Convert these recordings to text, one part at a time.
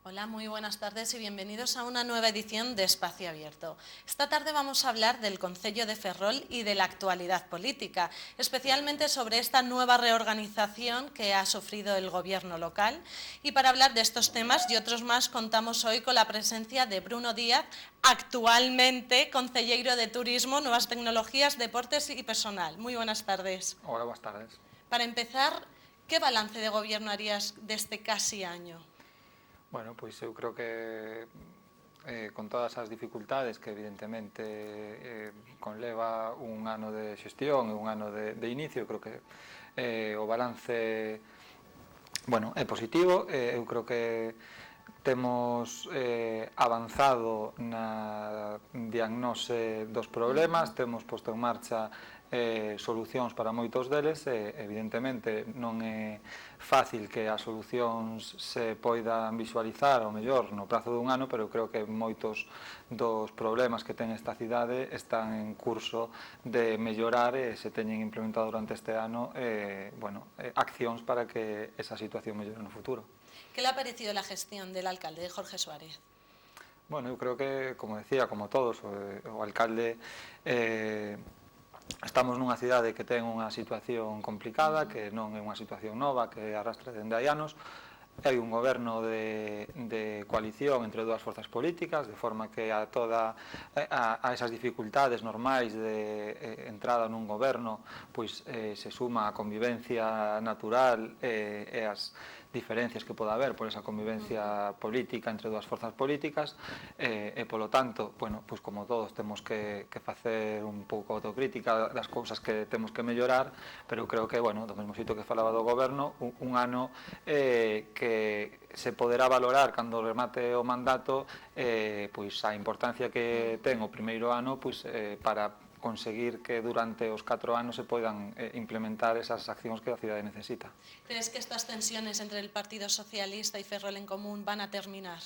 Hola, muy buenas tardes y bienvenidos a una nueva edición de Espacio Abierto. Esta tarde vamos a hablar del Concello de Ferrol y de la actualidad política, especialmente sobre esta nueva reorganización que ha sufrido el gobierno local. Y para hablar de estos temas y otros más contamos hoy con la presencia de Bruno Díaz, actualmente concelleiro de Turismo, Nuevas Tecnologías, Deportes y Personal. Muy buenas tardes. Hola, buenas tardes. Para empezar, ¿qué balance de gobierno harías de este casi año? Bueno, pois eu creo que con todas as dificultades que evidentemente conleva un ano de xestión e un ano de inicio, creo que o balance é positivo. Eu creo que temos avanzado na diagnose dos problemas, temos posto en marcha solucións para moitos deles e evidentemente non é fácil que as solucións se poidan visualizar ao mellor no prazo dun ano, pero eu creo que moitos dos problemas que ten esta cidade están en curso de mellorar e se teñen implementado durante este ano accións para que esa situación mellore no futuro. ¿Qué le ha parecido la gestión del alcalde Jorge Suárez? Bueno, eu creo que, como decía, como todos, o alcalde estamos nunha cidade que ten unha situación complicada, que non é unha situación nova, que arrastra dende hai anos. Hai un goberno de coalición entre dúas forzas políticas, de forma que a esas dificultades normais de entrada nun goberno pois se suma a convivencia natural e as diferencias que poda haber por esa convivencia política entre dúas forzas políticas e polo tanto, pois como todos temos que facer un pouco autocrítica das cousas que temos que mellorar, pero creo que, do mesmo xeito que falaba do goberno, un ano que se poderá valorar cando remate o mandato pois a importancia que ten o primeiro ano pois para conseguir que durante os 4 anos se poidan implementar esas accións que a cidade necesita. ¿Crees que estas tensiones entre el Partido Socialista y Ferrol en Común van a terminar?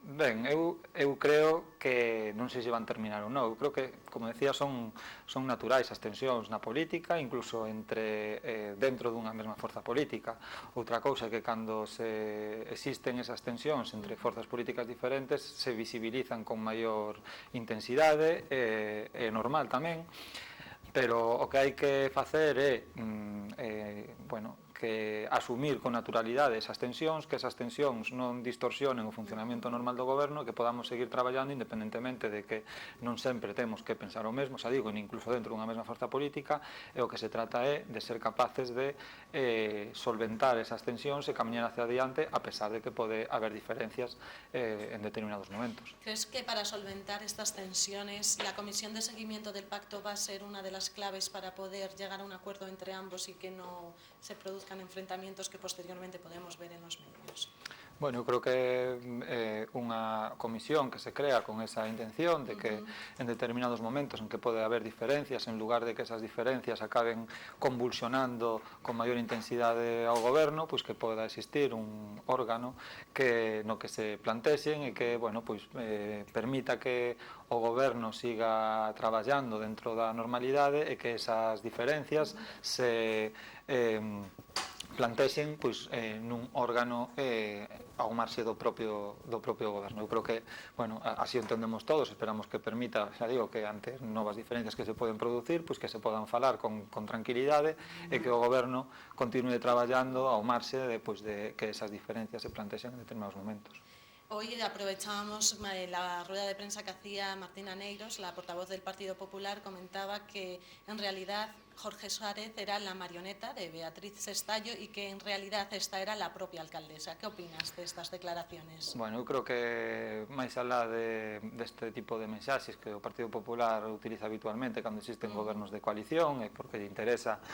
Ben, eu creo que non sei se van terminar ou non. Eu creo que, como decía, son naturais as tensións na política, incluso entre dentro dunha mesma forza política. Outra cousa é que cando existen esas tensións entre forzas políticas diferentes se visibilizan con maior intensidade, é normal tamén, pero o que hai que facer é que asumir con naturalidade esas tensións, que esas tensións non distorsionen o funcionamento normal do goberno, que podamos seguir traballando independentemente de que non sempre temos que pensar o mesmo, xa digo, incluso dentro dunha mesma forza política, e o que se trata é de ser capaces de solventar esas tensións e camiñar hacia adiante a pesar de que pode haber diferencias en determinados momentos. ¿Crees que para solventar estas tensiones la comisión de seguimiento del pacto va a ser una de las claves para poder llegar a un acuerdo entre ambos y que no se produzcan enfrentamientos que posteriormente podemos ver en los medios? Bueno, eu creo que é unha comisión que se crea con esa intención de que en determinados momentos en que pode haber diferencias, en lugar de que esas diferencias acaben convulsionando con maior intensidade ao goberno, pois que poda existir un órgano no que se plantexen e que, permita que o goberno siga traballando dentro da normalidade e que esas diferencias se plantexen nun órgano ao marxe do propio goberno. Eu creo que, así entendemos todos, esperamos que permita, xa digo, que ante novas diferencias que se poden producir, pois que se podan falar con tranquilidade e que o goberno continue traballando ao marxe de que esas diferencias se plantexen en determinados momentos. Hoy aprovechábamos la rueda de prensa que hacía Martina Neiros, la portavoz del Partido Popular, comentaba que en realidad Jorge Suárez era la marioneta de Beatriz Sestallo y que en realidad esta era la propia alcaldesa. ¿Qué opinas de estas declaraciones? Bueno, eu creo que máis alá deste tipo de mensaxes que o Partido Popular utiliza habitualmente cando existen gobernos de coalición e porque lle interesa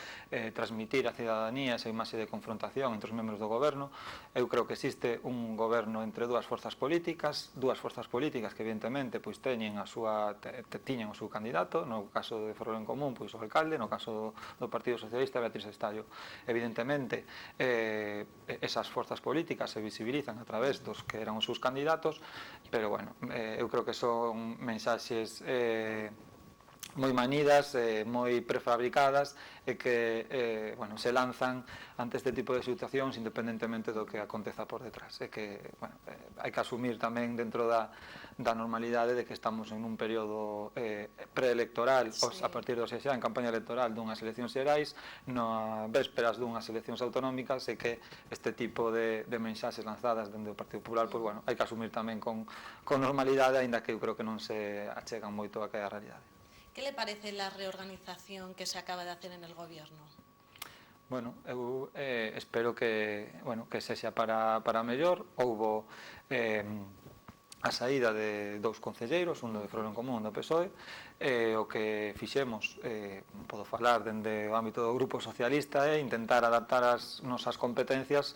transmitir á cidadanía esa imaxe de confrontación entre os membros do goberno, eu creo que existe un goberno entre dúas forzas políticas que evidentemente tiñen o seu candidato, no caso de Ferrol en Común, o alcalde, no caso do Partido Socialista, Beatriz Sestallo. Evidentemente, esas forzas políticas se visibilizan a través dos que eran os seus candidatos, pero, eu creo que son mensaxes moi manidas, moi prefabricadas e que bueno, se lanzan ante este tipo de situacións independentemente do que aconteza por detrás. E que bueno, hai que asumir tamén dentro da normalidade de que estamos en un período preelectoral, a partir do xa en campaña electoral dunhas eleccións xerais, no vésperas dunhas eleccións autonómicas, e que este tipo de mensaxes lanzadas dende o Partido Popular, pois bueno, hai que asumir tamén con normalidade, aínda que eu creo que non se achegan moito a que é a realidade. ¿Qué le parece la reorganización que se acaba de hacer en el Gobierno? Bueno, eu espero que, bueno, que sexa para mellor. Houbo a saída de dous concelleiros, un do de Front Común, do PSOE, o que fixemos, podo falar dende o ámbito do Grupo Socialista, é intentar adaptar as nosas competencias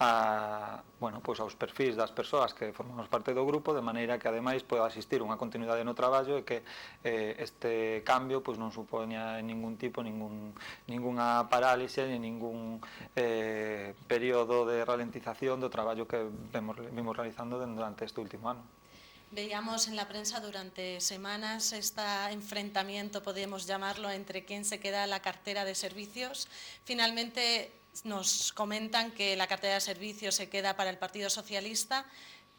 aos perfis das persoas que formamos parte do grupo, de maneira que ademais poda existir unha continuidade no traballo e que este cambio non supoña ningún tipo, ningunha parálise, ni ningún período de ralentización do traballo que vimos realizando durante este último ano. Veíamos en la prensa durante semanas este enfrentamiento, podemos llamarlo, entre quién se queda la cartera de servicios. Finalmente nos comentan que la cartera de servicios se queda para el Partido Socialista.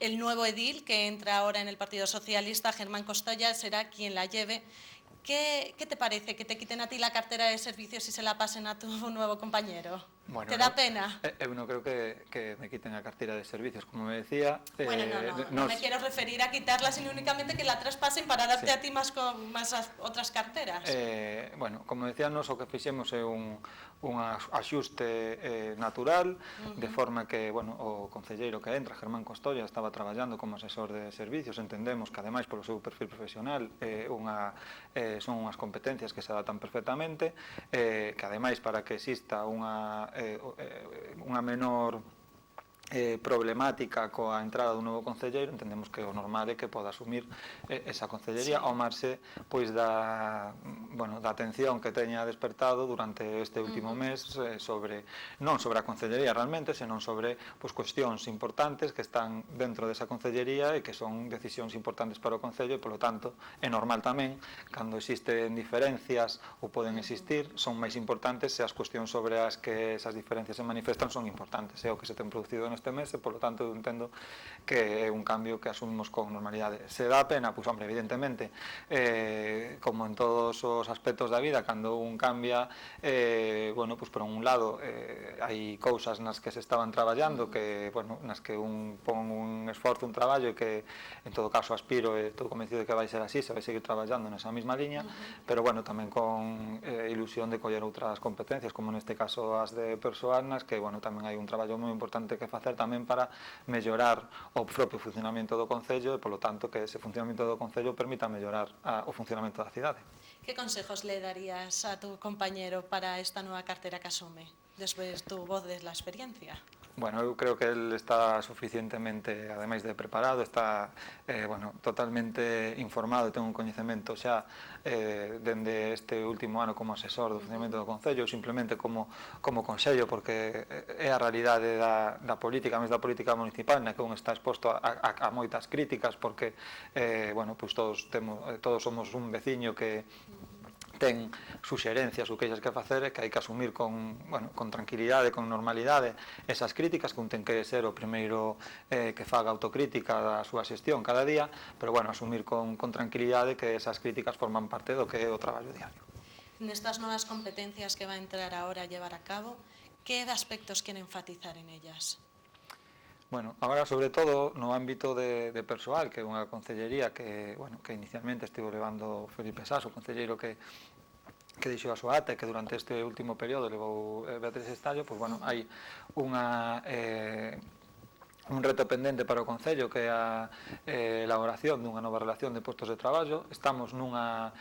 El nuevo edil que entra ahora en el Partido Socialista, Germán Costoya, será quien la lleve. ¿Qué te parece que te quiten a ti la cartera de servicios y se la pasen a tu nuevo compañero? Bueno, ¿te da pena? Eu non creo que me quiten a cartera de servicios, como me decía. Bueno, no me quiero referir a quitarla, sino únicamente que la traspasen para darte a ti más otras carteras. Bueno, como decía, nos o que fixemos é un axuste natural, de forma que, bueno, o concelleiro que entra, Germán Costoya, estaba traballando como asesor de servicios. Entendemos que, ademais, polo seu perfil profesional, son unhas competencias que se adaptan perfectamente, que, ademais, para que exista unha menor problemática coa entrada dun novo concelleiro, entendemos que o normal é que poda asumir esa concellería ao marxe da atención que teña despertado durante este último mes non sobre a concellería realmente, senón sobre cuestións importantes que están dentro desa concellería e que son decisións importantes para o Concello, e polo tanto é normal tamén, cando existen diferencias ou poden existir, son máis importantes se as cuestións sobre as que esas diferencias se manifestan son importantes. É o que se ten producido neste mes, e polo tanto eu entendo que é un cambio que asumimos con normalidade. Se dá pena? Pois, hombre, evidentemente, como en todos os aspectos da vida, cando un cambia, bueno, pois por un lado hai cousas nas que se estaban traballando, que, bueno, nas que un pon un esforzo, un traballo, e que en todo caso aspiro e estou convencido de que vai ser así, se vai seguir traballando nesa mesma liña, pero, bueno, tamén con ilusión de coller outras competencias, como neste caso as de persoal, nas que, bueno, tamén hai un traballo moi importante que facer tamén para mellorar o propio funcionamento do Concello, e polo tanto que ese funcionamento do Concello permita mellorar o funcionamento da cidade. ¿Qué consejos le darías a tu compañero para esta nueva cartera que asume, después tu voz de la experiencia? Bueno, eu creo que el está suficientemente, ademais de preparado, está totalmente informado, ten un coñecemento xa dende este último ano como asesor do funcionamento do Concello, simplemente como consello, porque é a realidade da política, máis da política municipal, na que un está exposto a moitas críticas, porque todos somos un veciño que ten suxerencias ou queixas que facer, e que hai que asumir con tranquilidade, con normalidade esas críticas, que un ten que ser o primeiro que faga autocrítica da súa xestión cada día, pero asumir con tranquilidade que esas críticas forman parte do que é o traballo diario. En estas nuevas competencias que va a entrar ahora a llevar a cabo, ¿qué aspectos quiere enfatizar en ellas? Bueno, agora sobre todo no ámbito de persoal, que é unha concellería que inicialmente estivo levando Felipe Sás, o concelleiro que deixou a súa ata, e que durante este último período levou Beatriz Estallo. Pois, hai un reto pendente para o Concello, que é a elaboración dunha nova relación de postos de traballo. Estamos nunha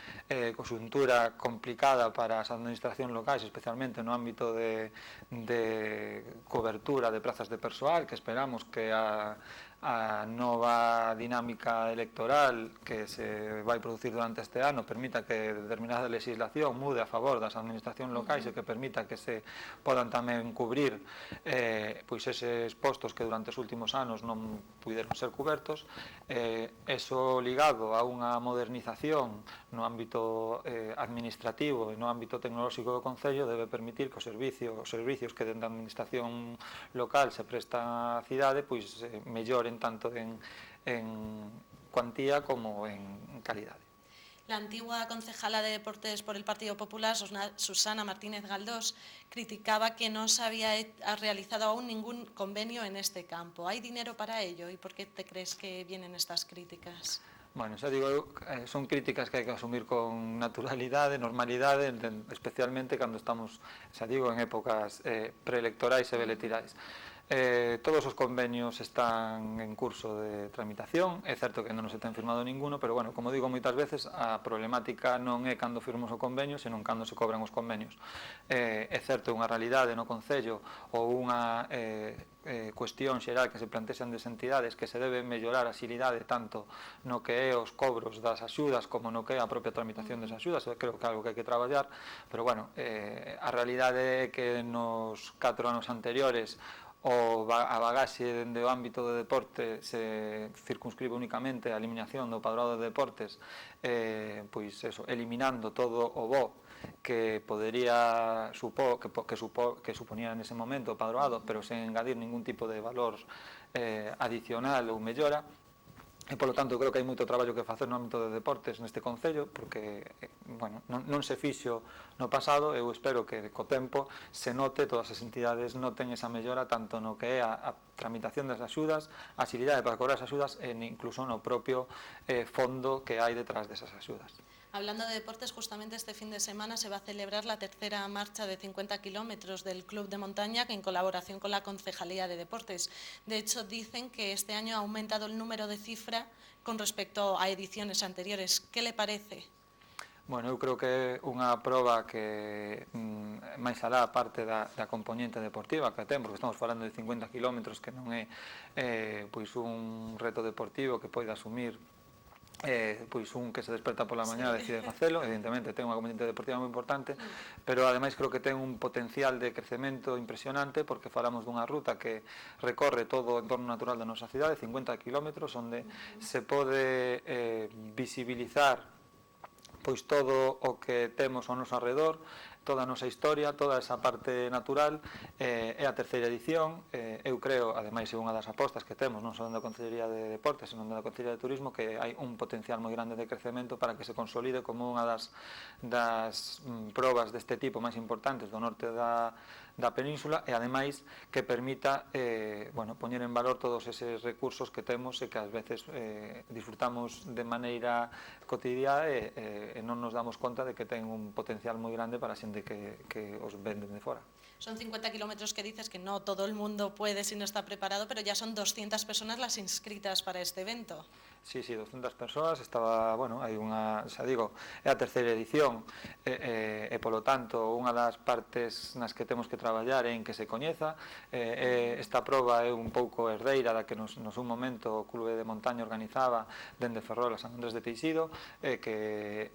conxuntura complicada para as administracións locais, especialmente no ámbito de cobertura de prazas de persoal, que esperamos que a a nova dinámica electoral que se vai producir durante este ano permita que determinada legislación mude a favor das administracións locais e que permita que se podan tamén cubrir pois eses postos que durante os últimos anos non puderon ser cubertos, eso ligado a unha modernización no ámbito administrativo e no ámbito tecnolóxico do Concello debe permitir que os servicios que dentro da administración local se prestan á cidade pois melloren tanto en cuantía como en calidade. La antigua concejala de Deportes por el Partido Popular, Susana Martínez Galdós, criticaba que no se había realizado aún ningún convenio en este campo. ¿Hay dinero para ello? ¿Y por qué te crees que vienen estas críticas? Bueno, xa digo, son críticas que hai que asumir con naturalidade, normalidade, especialmente cando estamos, xa digo, en épocas preelectorais e veletirais. Todos os convenios están en curso de tramitación, é certo que non se ten firmado ninguno, pero bueno, como digo moitas veces, a problemática non é cando firmos o convenio, senón cando se cobran os convenios. É certo, unha realidade no Concello ou unha cuestión xeral que se plantexan das entidades que se debe mellorar a xilidade tanto no que é os cobros das axudas como no que é a propia tramitación das axudas, creo que é algo que hai que traballar, pero bueno, a realidade é que nos 4 anos anteriores a bagaxe dende o ámbito do deporte se circunscribe únicamente a eliminación do padroado de deportes, pois eso, eliminando todo o bo que podería que suponía nese momento o padroado, pero sen engadir ningún tipo de valor adicional ou mellora. E, polo tanto, creo que hai moito traballo que facer no ámbito de deportes neste Concello, porque, bueno, non se fixo no pasado, eu espero que co tempo se note, todas as entidades noten esa mellora tanto no que é a tramitación das axudas, a xilidade para cobrar as axudas e incluso no propio fondo que hai detrás desas axudas. Hablando de deportes, justamente este fin de semana se va a celebrar la tercera marcha de 50 kilómetros del Club de Montaña en colaboración con la Concejalía de Deportes. De hecho, dicen que este año ha aumentado el número de cifra con respecto a ediciones anteriores. ¿Qué le parece? Bueno, eu creo que é unha proba que máis alá a parte da componente deportiva que ten, porque estamos falando de 50 kilómetros que non é pois un reto deportivo que poida asumir pois un que se desperta pola mañá e decide facelo, evidentemente ten unha componente deportiva moi importante, pero ademais creo que ten un potencial de crecemento impresionante porque falamos dunha ruta que recorre todo o entorno natural da nosa cidade, 50 km, onde se pode visibilizar pois todo o que temos ao noso arredor, toda a nosa historia, toda esa parte natural. É a terceira edición, eu creo, ademais é unha das apostas que temos non só da Concellería de Deportes, senón da Concellería de Turismo, que hai un potencial moi grande de crecemento para que se consolide como unha das probas deste tipo máis importantes do norte da península e ademais que permita poñer en valor todos eses recursos que temos e que ás veces disfrutamos de maneira cotidiana e non nos damos conta de que ten un potencial moi grande para a xente que os venden de fora. Son 50 kilómetros que dices que no todo el mundo puede si no está preparado, pero ya son 200 personas las inscritas para este evento. Sí, 200 persoas, hai unha, xa digo, é a terceira edición e polo tanto unha das partes nas que temos que traballar é en que se coñeza. Esta proba é un pouco herdeira da que nos un momento o Clube de Montaña organizaba dende Ferrol a San Andrés de Teixido, que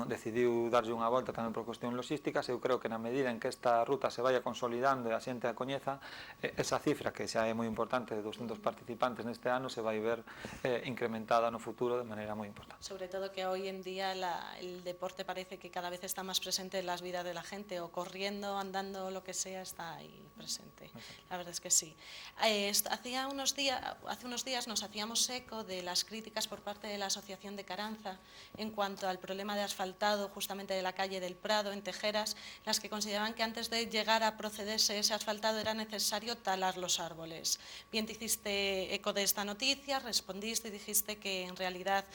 decidiu darlle unha volta tamén por cuestión logísticas. Eu creo que na medida en que esta ruta se vaya consolidando e a xente a coñeza, esa cifra que xa é moi importante de 200 participantes neste ano se vai ver incrementada no futuro de maneira moi importante. Sobre todo que hoy en día el deporte parece que cada vez está más presente en las vidas de la gente, o corriendo, andando, lo que sea, está ahí presente. La verdad es que sí. Hace unos días nos hacíamos eco de las críticas por parte de la Asociación de Caranza en cuanto al problema de asfaltado justamente de la calle del Prado en Tejeras, las que consideraban que antes de llegar a procederse ese asfaltado era necesario talar los árboles. Bien, te hiciste eco de esta noticia, respondiste y dijiste que en realidad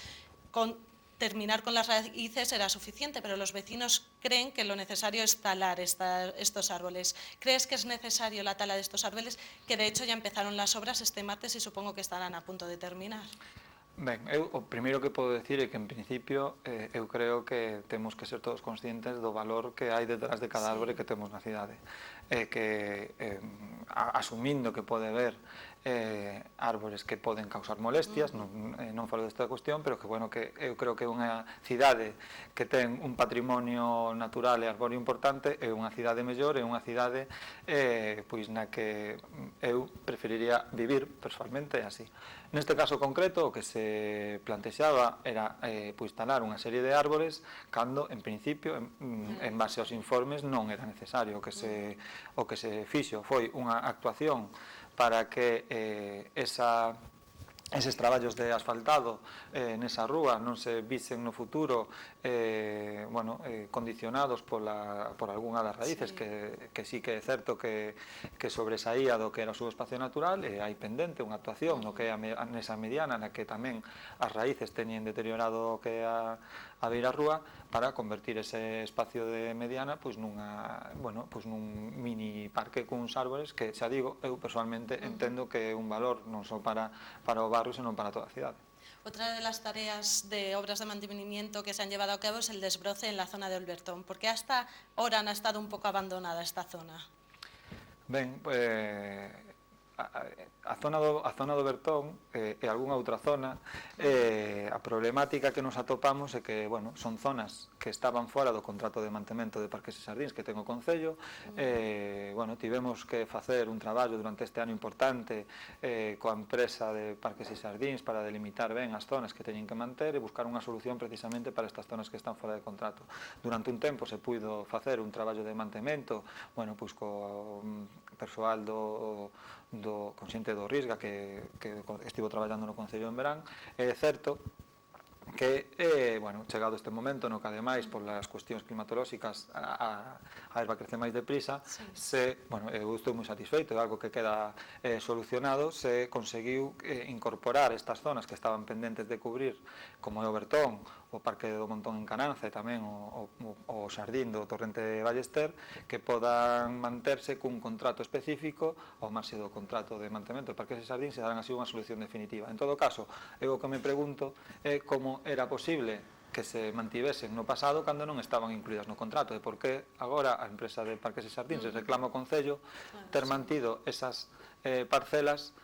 terminar con las raíces era suficiente, pero los vecinos creen que lo necesario es talar estos árboles. ¿Crees que es necesario la tala de estos árboles? Que de hecho ya empezaron las obras este martes y supongo que estarán a punto de terminar. Ben, o primeiro que podo decir é que en principio eu creo que temos que ser todos conscientes do valor que hai detrás de cada árbore que temos na cidade, que asumindo que pode haber árbores que poden causar molestias, non falo desta cuestión, pero que, bueno, que eu creo que é unha cidade que ten un patrimonio natural e arbóreo importante, é unha cidade mellor, é unha cidade pois na que eu preferiría vivir personalmente así. Neste caso concreto, o que se plantexaba era pois talar unha serie de árbores cando, en principio, en base aos informes, non era necesario. O que se fixo foi unha actuación para que eses traballos de asfaltado nesa rúa non se visen no futuro condicionados por algunha das raíces que sí que é certo que sobresaía do que era o seu espacio natural, e hai pendente unha actuación no que é nesa mediana na que tamén as raíces teñen deteriorado o que é a beira rúa, para convertir ese espacio de mediana pois nun mini parque cuns árbores que, xa digo, eu personalmente entendo que é un valor non só para o barrio, senón para toda a cidade. Otra de las tareas de obras de mantenimiento que se han llevado a cabo es el desbroce en la zona de Olbertón. ¿Por qué hasta ahora ha estado un poco abandonada esta zona? Ben, a zona do Bertón e algunha outra zona, a problemática que nos atopamos é que, bueno, son zonas que estaban fora do contrato de mantemento de Parques e Xardíns que ten o Concello. Tivemos que facer un traballo durante este ano importante coa empresa de Parques e Xardíns para delimitar ben as zonas que teñen que manter e buscar unha solución precisamente para estas zonas que están fora de contrato. Durante un tempo se puido facer un traballo de mantemento, co persoal con xente do Risga que estivo traballando no Concello en verán. É certo que, chegado este momento no que ademais polas cuestións climatolóxicas a erva crece máis deprisa, eu estou moi satisfeito, é algo que queda solucionado, se conseguiu incorporar estas zonas que estaban pendentes de cubrir, como é o Bertón, o Parque do Montón en Cananza e tamén o Xardín do Torrente de Ballester, que podan manterse cun contrato específico ao marxe do contrato de mantemento de Parques e Xardíns, e darán así unha solución definitiva. En todo caso, eu o que me pregunto é como era posible que se mantivesen no pasado cando non estaban incluídas no contrato, e por que agora a empresa de Parques e Xardíns reclama ao Concello ter mantido esas parcelas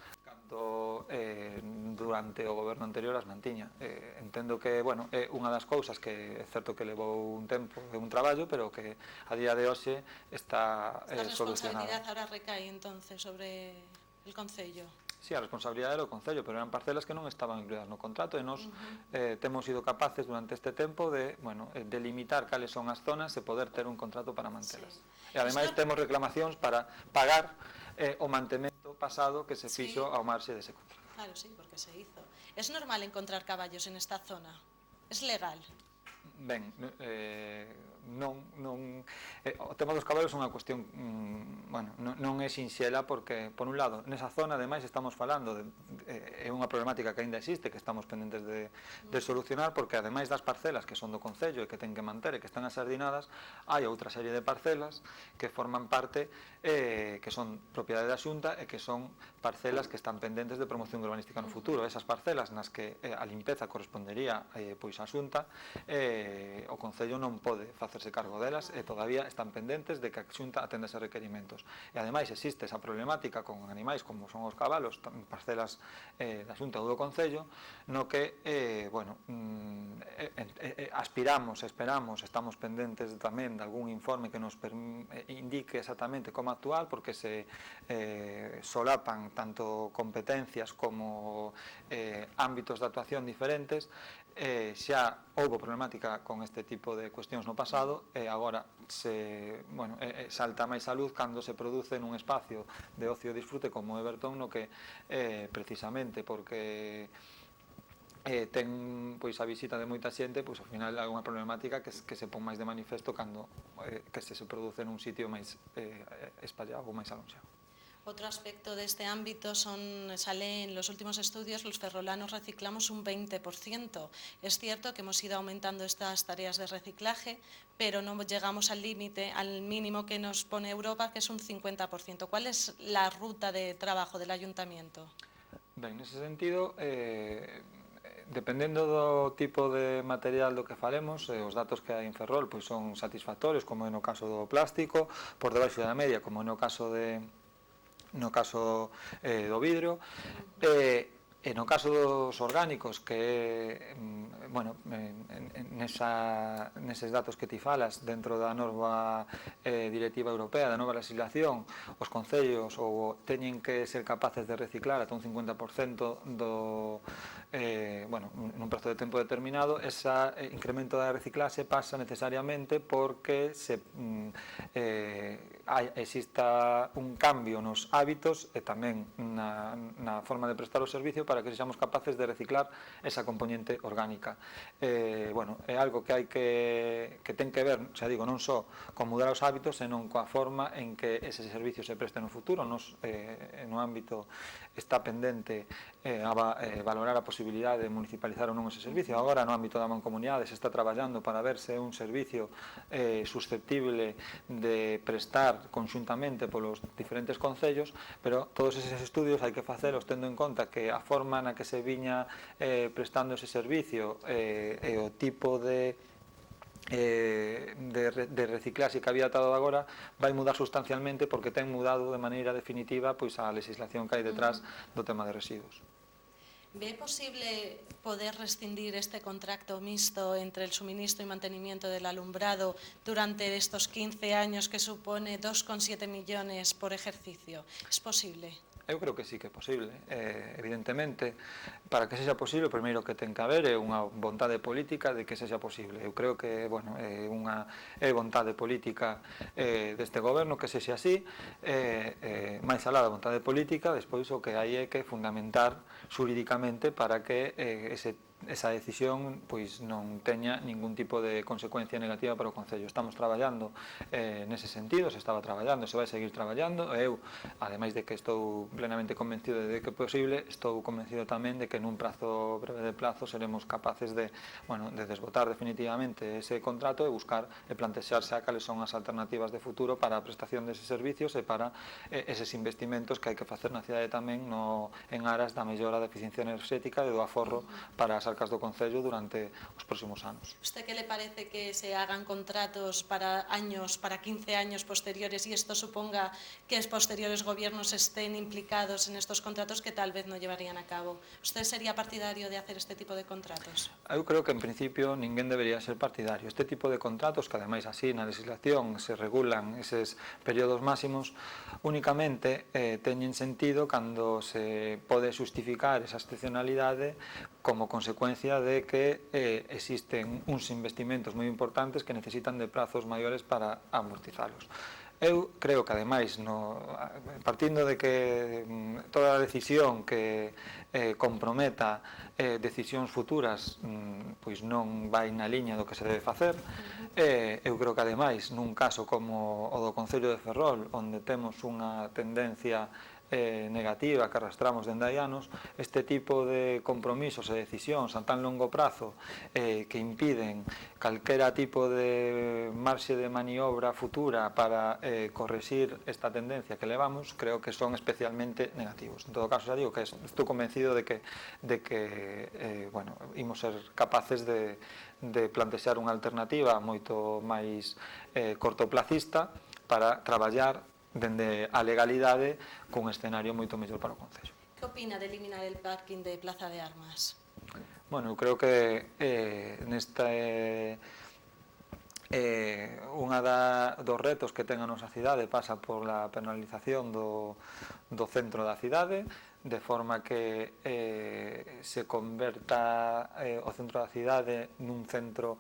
durante o goberno anterior as mantiña. Entendo que, é unha das cousas que é certo que levou un tempo de un traballo, pero que a día de hoxe está solucionada. ¿Esta responsabilidad ahora recae entonces sobre el Concello? Sí, a responsabilidade era do Concello, pero eran parcelas que non estaban incluídas no contrato, e nós temos sido capaces durante este tempo de delimitar cales son as zonas e poder ter un contrato para mantelas. E ademais temos reclamacións para pagar o mantemento pasado que se fixo ao marxe dese contrato. Claro, sí, porque se hizo. ¿Es normal encontrar caballos en esta zona? ¿Es legal? Ben, o tema dos cabalos é unha cuestión non é sinxela, porque, por un lado, nesa zona, ademais, estamos falando é unha problemática que ainda existe, que estamos pendentes de solucionar, porque ademais das parcelas que son do Concello e que ten que manter e que están asardinadas, hai outra serie de parcelas que forman parte, que son propiedade da Xunta e que son parcelas que están pendentes de promoción urbanística no futuro. Esas parcelas nas que a limpeza correspondería pois á Xunta, o Concello non pode facerse cargo delas e todavía están pendentes de que a Xunta atenda eses requerimentos. E ademais existe esa problemática con animais como son os cabalos, parcelas da Xunta ou do Concello, no que aspiramos, esperamos, estamos pendentes tamén de algún informe que nos indique exactamente como actuar, porque se solapan tanto competencias como ámbitos de actuación diferentes. Xa houve problemática con este tipo de cuestións no pasado, e agora salta máis a luz cando se produce nun espacio de ocio e disfrute como é Bertón, no que precisamente porque ten pois a visita de moita xente, pois ao final hai unha problemática que se pon máis de manifesto cando que se produce nun sitio máis espallado ou máis alonxado. Otro aspecto de este ámbito sale en los últimos estudios, los ferrolanos reciclamos un 20%. Es cierto que hemos ido aumentando estas tareas de reciclaje, pero no llegamos al límite, al mínimo que nos pone Europa, que es un 50%. ¿Cuál es la ruta de trabajo del Ayuntamiento? Ben, nese sentido, dependendo do tipo de material do que falemos, os datos que hai en Ferrol pois son satisfactorios, como é no caso do plástico, por debaixo da media, como é no caso no caso do vidro, e no caso dos orgánicos, que bueno, neses datos que ti falas, dentro da norma directiva europea, da nova legislación, os concellos teñen que ser capaces de reciclar ata un 50% bueno, nun prazo de tempo determinado. Ese incremento da reciclaxe pasa necesariamente porque exista un cambio nos hábitos e tamén na forma de prestar o servicio para que sexamos capaces de reciclar esa componente orgánica. Bueno, é algo que hai que ten que ver, xa digo, non só con mudar os hábitos, senón coa forma en que ese servicio se preste no futuro. Nos, no ámbito, está pendente valorar a posibilidade de municipalizar ou non ese servicio. Agora, no ámbito da mancomunidade, se está traballando para ver se é un servicio susceptible de prestar conxuntamente polos diferentes concellos, pero todos eses estudios hai que facelos tendo en conta que a forma na que se viña prestando ese servicio e o tipo de reciclaxe que había atado agora vai mudar sustancialmente, porque ten mudado de maneira definitiva pois a legislación que hai detrás do tema de residuos. ¿Ve posible poder rescindir este contrato mixto entre el suministro y mantenimiento del alumbrado durante estos 15 años que supone 2,7 millones por ejercicio? ¿Es posible? Eu creo que sí que é posible. Evidentemente, para que sexa posible, o primeiro que ten que haber é unha vontade política de que sexa posible. Eu creo que, bueno, é vontade política deste goberno que sexa así, máis alá da vontade política, despois o que hai é que fundamentar xurídicamente para que esa decisión pois non teña ningún tipo de consecuencia negativa para o Concello. Estamos traballando nese sentido, se estaba traballando, se vai seguir traballando. Eu, ademais de que estou plenamente convencido de que é posible, estou convencido tamén de que nun prazo breve de plazo seremos capaces de, bueno, de desbotar definitivamente ese contrato e buscar e plantexarse a cales son as alternativas de futuro para a prestación deses servicios e para eses investimentos que hai que facer na cidade tamén en aras da mellora da eficiencia enerxética e do aforro para as arcas do Concello durante os próximos anos. ¿Usted qué le parece que se hagan contratos para 15 años posteriores y esto suponga que los posteriores gobiernos estén implicados en estos contratos que tal vez no llevarían a cabo? ¿Usted sería partidario de hacer este tipo de contratos? Eu creo que en principio ninguén debería ser partidario. Este tipo de contratos, que ademais así na legislación se regulan eses períodos máximos, únicamente teñen sentido cando se pode justificar esa excepcionalidade como consecuencia de que existen uns investimentos moi importantes que necesitan de prazos maiores para amortizalos. Eu creo que, ademais, partindo de que toda decisión que comprometa decisións futuras pois non vai na liña do que se debe facer, eu creo que, ademais, nun caso como o do Concello de Ferrol, onde temos unha tendencia negativa que arrastramos dende hai anos, este tipo de compromisos e decisións a tan longo prazo que impiden calquera tipo de marxe de maniobra futura para correxir esta tendencia que levamos, creo que son especialmente negativos. En todo caso, xa digo que estou convencido de que bueno, imos ser capaces de plantexar unha alternativa moito máis cortoplacista para traballar dende a legalidade cun escenario moito mellor para o Concello. Que opina de eliminar el parking de Plaza de Armas? Bueno, eu creo que unha dos retos que ten a nosa cidade pasa por a penalización do centro da cidade, de forma que se converta o centro da cidade nun centro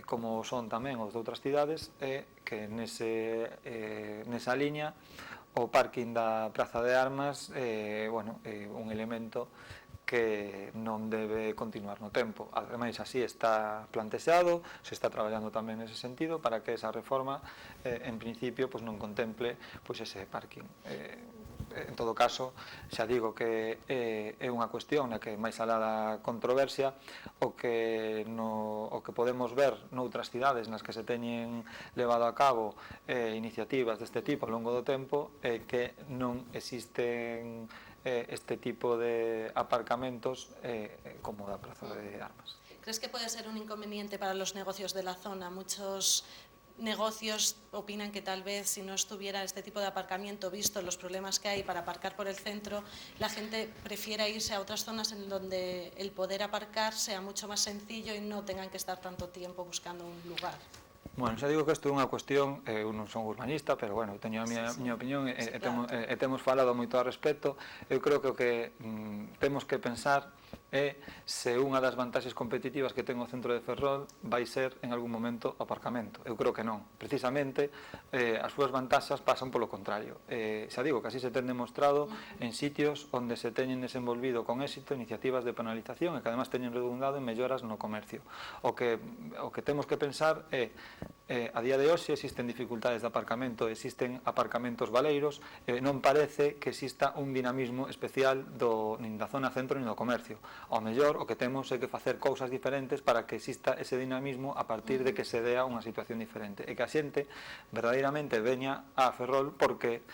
como son tamén os de outras cidades, e que nesa liña o parking da Praza de Armas bueno, é un elemento que non debe continuar no tempo. Ademais, así está plantexado, se está traballando tamén nese sentido para que esa reforma, en principio, non contemple ese parking. En todo caso, xa digo que é unha cuestión na que, máis alá da controversia, o que podemos ver noutras cidades nas que se teñen levado a cabo iniciativas deste tipo ao longo do tempo é que non existen este tipo de aparcamentos como da Praza de Armas. ¿Crees que puede ser un inconveniente para los negocios de la zona? Muchos negocios opinan que tal vez si no estuviera este tipo de aparcamiento, visto los problemas que hay para aparcar por el centro, la gente prefiera irse a otras zonas en donde el poder aparcar sea mucho más sencillo y no tengan que estar tanto tiempo buscando un lugar. Bueno, xa digo que isto é unha cuestión, eu non son urbanista, pero bueno, teño a miña opinión e temos falado moito ao respecto. Eu creo que o que temos que pensar é se unha das vantaxes competitivas que ten o centro de Ferrol vai ser en algún momento o aparcamento. Eu creo que non. Precisamente as súas vantaxes pasan polo contrario. Xa digo que así se ten demostrado en sitios onde se teñen desenvolvido con éxito iniciativas de penalización e que además teñen redundado en melloras no comercio. O que temos que pensar é a día de hoxe existen dificultades de aparcamento, existen aparcamentos baleiros, non parece que exista un dinamismo especial nin da zona centro nin do comercio. Ao mellor o que temos é que facer cousas diferentes para que exista ese dinamismo a partir de que se dea unha situación diferente e que a xente verdadeiramente veña a Ferrol porque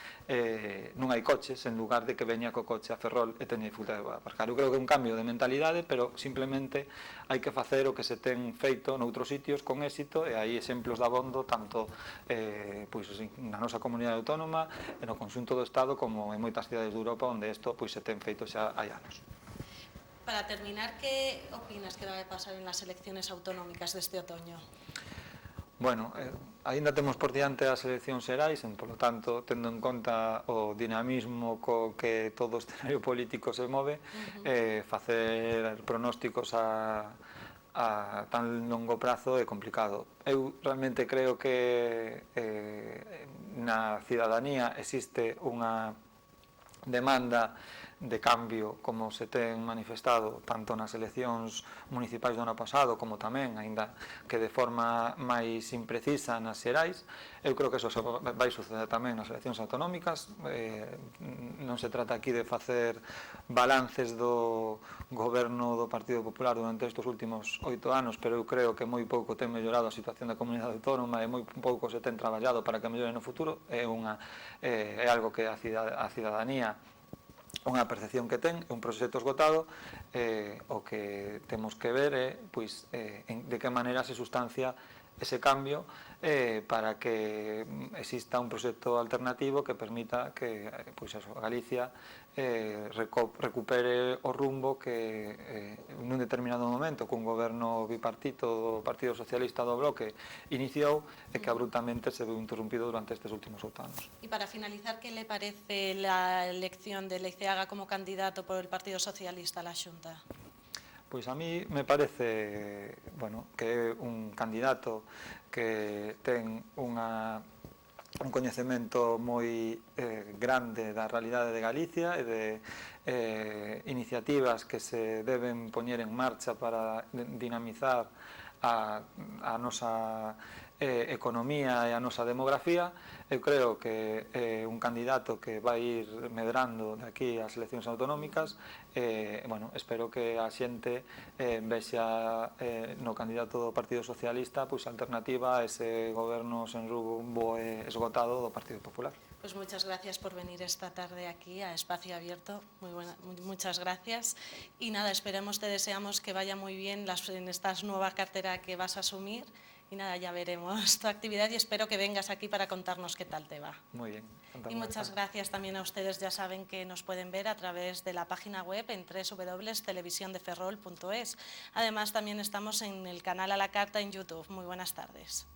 non hai coches en lugar de que veña co coche a Ferrol e teña dificultade de aparcar. Eu creo que é un cambio de mentalidade, pero simplemente hai que facer o que se ten feito noutros sitios con éxito e hai exemplos de abondo tanto na nosa comunidade autónoma e no conxunto do Estado como en moitas cidades de Europa onde isto se ten feito xa hai anos. Para terminar, ¿qué opinas que va a pasar en las elecciones autonómicas de este otoño? Bueno, aínda temos por diante as eleccións xerais, polo tanto, tendo en conta o dinamismo co que todo o escenario político se move, facer pronósticos a tan longo prazo é complicado. Eu realmente creo que na cidadanía existe unha demanda de cambio como se ten manifestado tanto nas eleccións municipais do ano pasado como tamén, aínda que de forma máis imprecisa nas xerais. Eu creo que eso vai suceder tamén nas eleccións autonómicas. Non se trata aquí de facer balances do goberno do Partido Popular durante estes últimos 8 anos, pero eu creo que moi pouco ten mellorado a situación da comunidade autónoma e moi pouco se ten traballado para que mellore no futuro. É algo que a cidadanía, unha percepción que ten, é un proxecto esgotado. O que temos que ver é de que maneira se sustancia ese cambio para que exista un proxecto alternativo que permita que Galicia recupere o rumbo que nun determinado momento cun goberno bipartito do Partido Socialista do Bloque iniciou e que abruptamente se veu interrumpido durante estes últimos 8 anos. Y para finalizar, ¿qué le parece la elección de Leiceaga como candidato por el Partido Socialista a la Xunta? Pois a mí me parece, que é un candidato que ten un coñecemento moi grande da realidade de Galicia e de iniciativas que se deben poñer en marcha para dinamizar a nosa economía e a nosa demografía. Eu creo que é un candidato que vai ir medrando de aquí ás eleccións autonómicas. Espero que a xente vexa no candidato do Partido Socialista alternativa a ese goberno sen rumbo e esgotado do Partido Popular. Pues muchas gracias por venir esta tarde aquí a Espacio Abierto. Muchas gracias. Y nada, esperemos, te deseamos que vaya muy bien en esta nueva cartera que vas a asumir. Y nada, ya veremos tu actividad y espero que vengas aquí para contarnos qué tal te va. Muy bien. Y muchas gracias también a ustedes. Ya saben que nos pueden ver a través de la página web en www.televisiondeferrol.es. Además, también estamos en el canal A la Carta en YouTube. Muy buenas tardes.